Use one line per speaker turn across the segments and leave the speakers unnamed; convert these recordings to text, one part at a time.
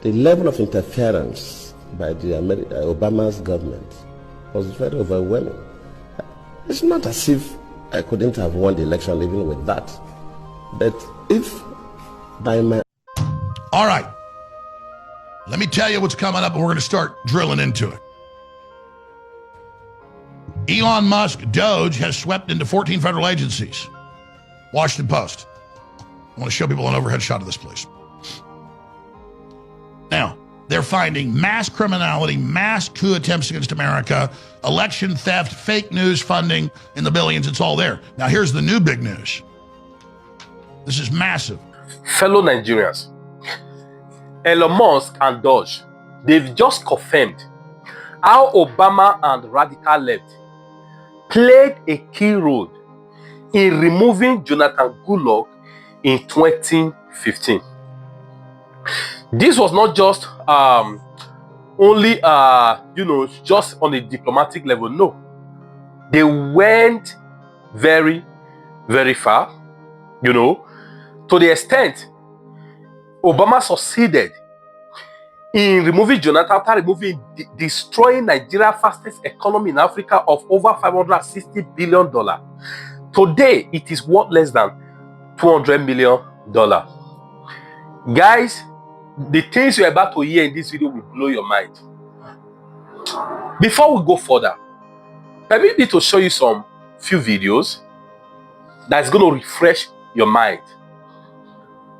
The level of interference by the Obama's government was very overwhelming. It's not as if I couldn't have won the election even with that. But if by my...
All right. Let me tell you what's coming up, and we're going to start drilling into it. Elon Musk, Doge, has swept into 14 federal agencies. Washington Post. I want to show people an overhead shot of this place. Now, they're finding mass criminality, mass coup attempts against America, election theft, fake news funding in the billions. It's all there. Now, here's the new big news. This is massive.
Fellow Nigerians, Elon Musk and Doge, they've just confirmed how Obama and radical left played a key role in removing Jonathan GoodLuck in 2015. This was not just only just on a diplomatic level. No, they went very, very far, to the extent Obama succeeded in removing Jonathan after destroying Nigeria's fastest economy in Africa of over $560 billion. Today, it is worth less than $200 million. Guys, the things you're about to hear in this video will blow your mind. Before we go further, I need to show you some few videos that's going to refresh your mind.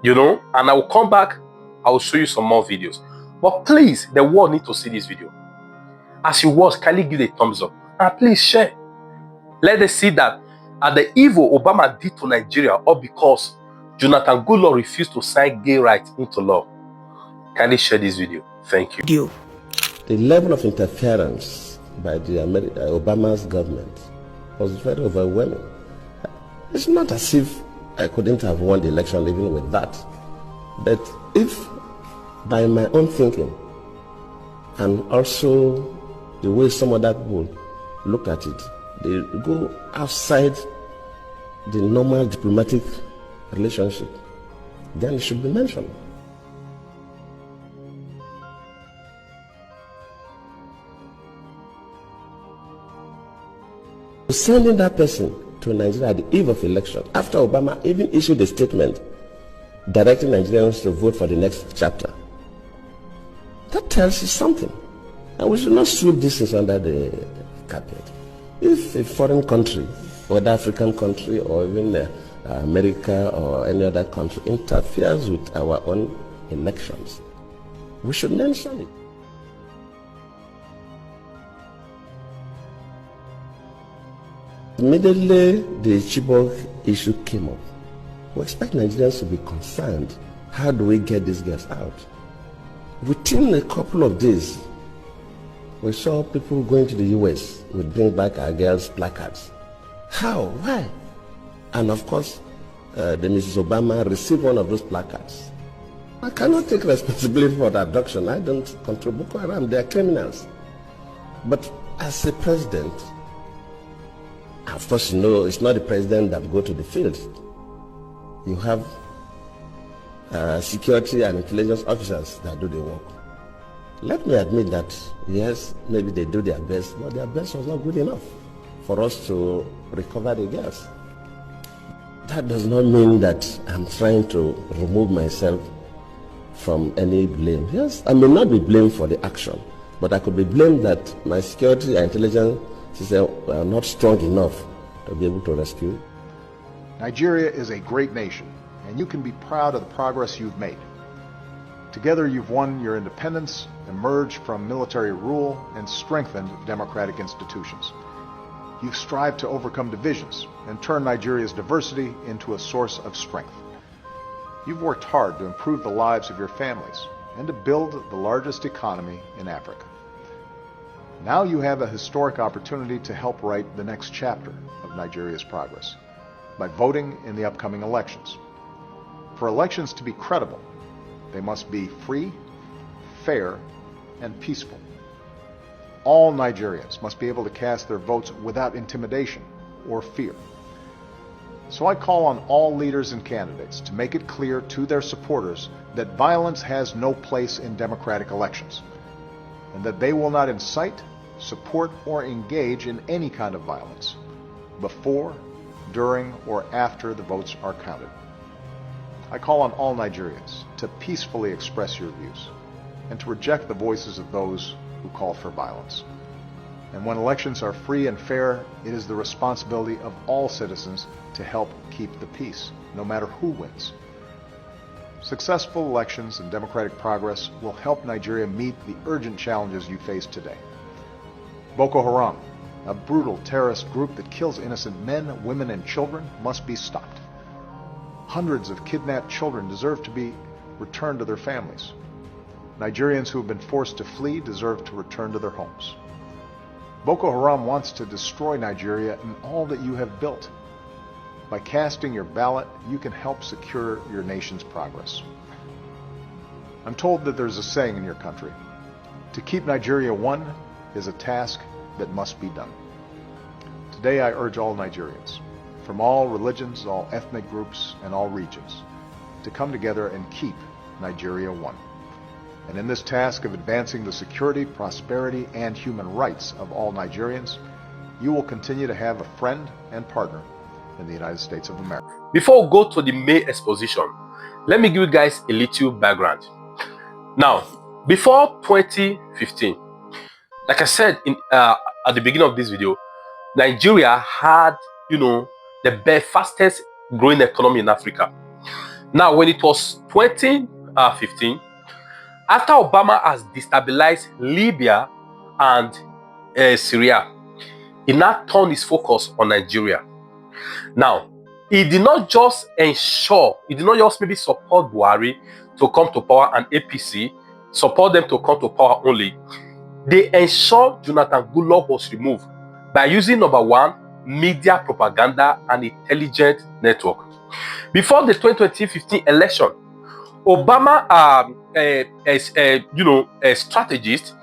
And I will come back, I will show you some more videos. But please, the world needs to see this video. As you watch, kindly give it a thumbs up. And please share. Let us see that the evil Obama did to Nigeria, all because Jonathan GoodLuck refused to sign gay rights into law. Kindly share this video. Thank you.
The level of interference by the Obama's government was very overwhelming. It's not as if I couldn't have won the election even with that. But if by my own thinking and also the way some other people look at it, they go outside the normal diplomatic relationship, then it should be mentioned. Sending that person to Nigeria at the eve of election, after Obama even issued a statement directing Nigerians to vote for the next chapter, that tells you something. And we should not sweep this things under the carpet. If a foreign country, whether African country or even America or any other country, interferes with our own elections, we should mention it. Immediately the Chibok issue came up, we expect Nigerians to be concerned. How do we get these girls out? Within a couple of days, we saw people going to the US would bring back our girls' placards. How? Why? And of course, the Mrs. Obama received one of those placards. I cannot take responsibility for the abduction. I don't control Boko Haram. They are criminals. But as a president, of course, it's not the president that go to the field. You have security and intelligence officers that do the work. Let me admit that, yes, maybe they do their best, but their best was not good enough for us to recover the girls. That does not mean that I'm trying to remove myself from any blame. Yes, I may not be blamed for the action, but I could be blamed that my security and intelligence system are not strong enough to be able to rescue.
Nigeria is a great nation, and you can be proud of the progress you've made. Together you've won your independence, emerged from military rule, and strengthened democratic institutions. You've strived to overcome divisions and turn Nigeria's diversity into a source of strength. You've worked hard to improve the lives of your families and to build the largest economy in Africa. Now you have a historic opportunity to help write the next chapter of Nigeria's progress by voting in the upcoming elections. For elections to be credible, they must be free, fair, and peaceful. All Nigerians must be able to cast their votes without intimidation or fear. So I call on all leaders and candidates to make it clear to their supporters that violence has no place in democratic elections, and that they will not incite, support, or engage in any kind of violence before, during, or after the votes are counted. I call on all Nigerians to peacefully express your views and to reject the voices of those who call for violence. And when elections are free and fair, it is the responsibility of all citizens to help keep the peace, no matter who wins. Successful elections and democratic progress will help Nigeria meet the urgent challenges you face today. Boko Haram, a brutal terrorist group that kills innocent men, women, and children, must be stopped. Hundreds of kidnapped children deserve to be returned to their families. Nigerians who have been forced to flee deserve to return to their homes. Boko Haram wants to destroy Nigeria and all that you have built. By casting your ballot, you can help secure your nation's progress. I'm told that there's a saying in your country: to keep Nigeria one is a task that must be done. Today I urge all Nigerians, from all religions, all ethnic groups, and all regions, to come together and keep Nigeria one. And in this task of advancing the security, prosperity, and human rights of all Nigerians, you will continue to have a friend and partner in the United States of America.
Before we go to the main exposition, let me give you guys a little background. Now, before 2015, like I said at the beginning of this video, Nigeria had, the fastest growing economy in Africa. Now, when it was 2015, after Obama has destabilized Libya and Syria, he now turned his focus on Nigeria. Now, he did not just maybe support Buhari to come to power and APC, support them to come to power only. They ensured Jonathan GoodLuck was removed by using, number one, media propaganda and intelligence network. Before the 2015 election, Obama, a strategist,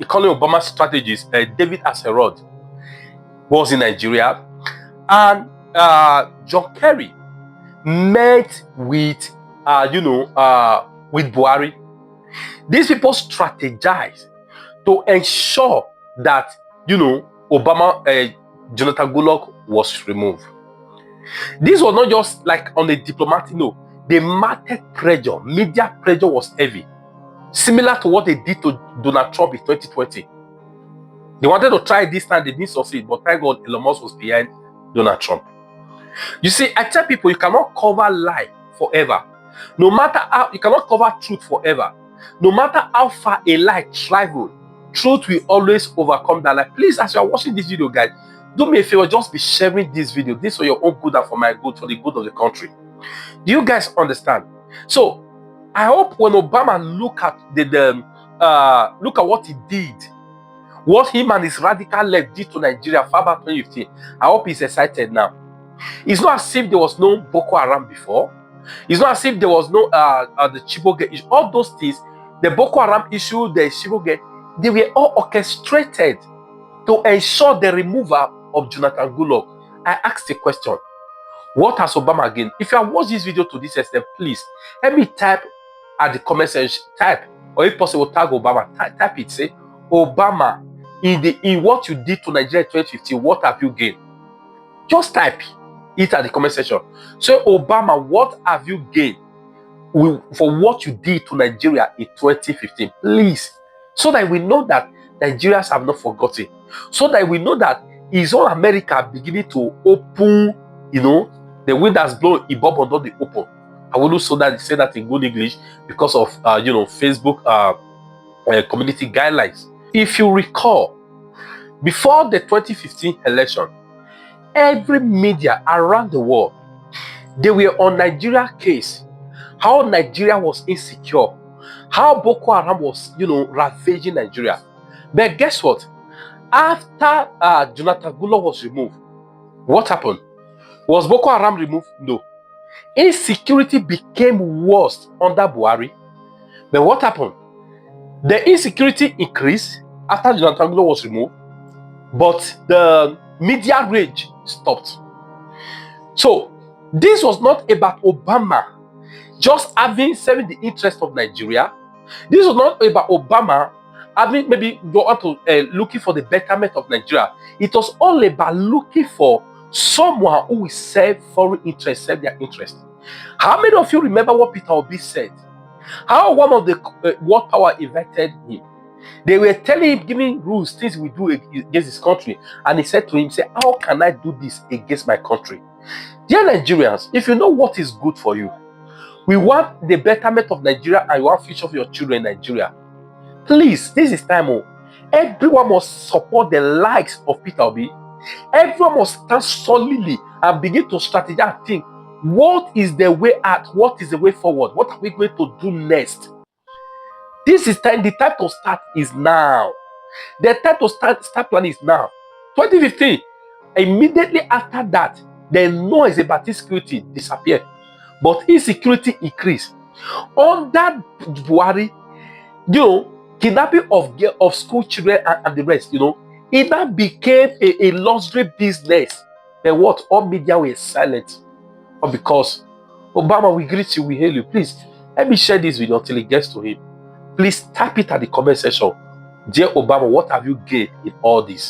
calling Obama strategist, David Axelrod, was in Nigeria, and John Kerry met with Buhari. These people strategized to ensure that Jonathan GoodLuck was removed. This was not just like on a diplomatic note. The market pressure, media pressure was heavy, similar to what they did to Donald Trump in 2020. They wanted to try this time, they didn't succeed, but thank God Elon Musk was behind Donald Trump. You see, I tell people, you cannot cover lie forever. No matter how, you cannot cover truth forever. No matter how far a lie travels, truth will always overcome that lie. Please, as you are watching this video, guys, do me a favor, just be sharing this video. This for your own good and for my good, for the good of the country. Do you guys understand? So, I hope when Obama look at what he did, what him and his radical left did to Nigeria far back 2015, I hope he's excited now. It's not as if there was no Boko Haram before. It's not as if there was no the Chibok issue. All those things, the Boko Haram issue, the Chibok, they were all orchestrated to ensure the removal of Jonathan GoodLuck. I asked a question: what has Obama gained? If you have watched this video to this extent, please help me type at the comment section, or if possible, tag Obama. Type it, say, Obama, in what you did to Nigeria in 2015, what have you gained? Just type it at the comment section. So, Obama, what have you gained for what you did to Nigeria in 2015? Please, so that we know that Nigerians have not forgotten. So that we know that it's all America beginning to open, the wind has blown, it bob under the open. I will also say that in good English because of, Facebook community guidelines. If you recall, before the 2015 election, every media around the world, they were on Nigeria case, how Nigeria was insecure, how Boko Haram was, ravaging Nigeria. But guess what? After Jonathan GoodLuck was removed, what happened? Was Boko Haram removed? No. Insecurity became worse under Buhari. But what happened? The insecurity increased after Jonathan GoodLuck was removed, but the media rage stopped. So this was not about Obama just serving the interest of Nigeria. This was not about Obama having maybe looking for the betterment of Nigeria. It was all about looking for someone who will serve foreign interests, serve their interest. How many of you remember what Peter Obi said? How one of the world power invited him. They were telling him, giving rules, things we do against his country. And he said to him, say, how can I do this against my country? Dear Nigerians, if you know what is good for you, we want the betterment of Nigeria and you want future for your children in Nigeria. Please, this is time. Everyone must support the likes of Peter Obi. Everyone must stand solidly and begin to strategize and think, what is the way out? What is the way forward? What are we going to do next? This is time. The time to start is now. The time to start planning is now. 2015, immediately after that, the noise about insecurity disappeared. But insecurity increased. Under Buhari, kidnapping of school children and the rest, it now became a luxury business. And what? All media were silent. But because Obama, we greet you, we hail you. Please, let me share this video until it gets to him. Please type it at the comment section. Dear Obama, what have you gained in all this?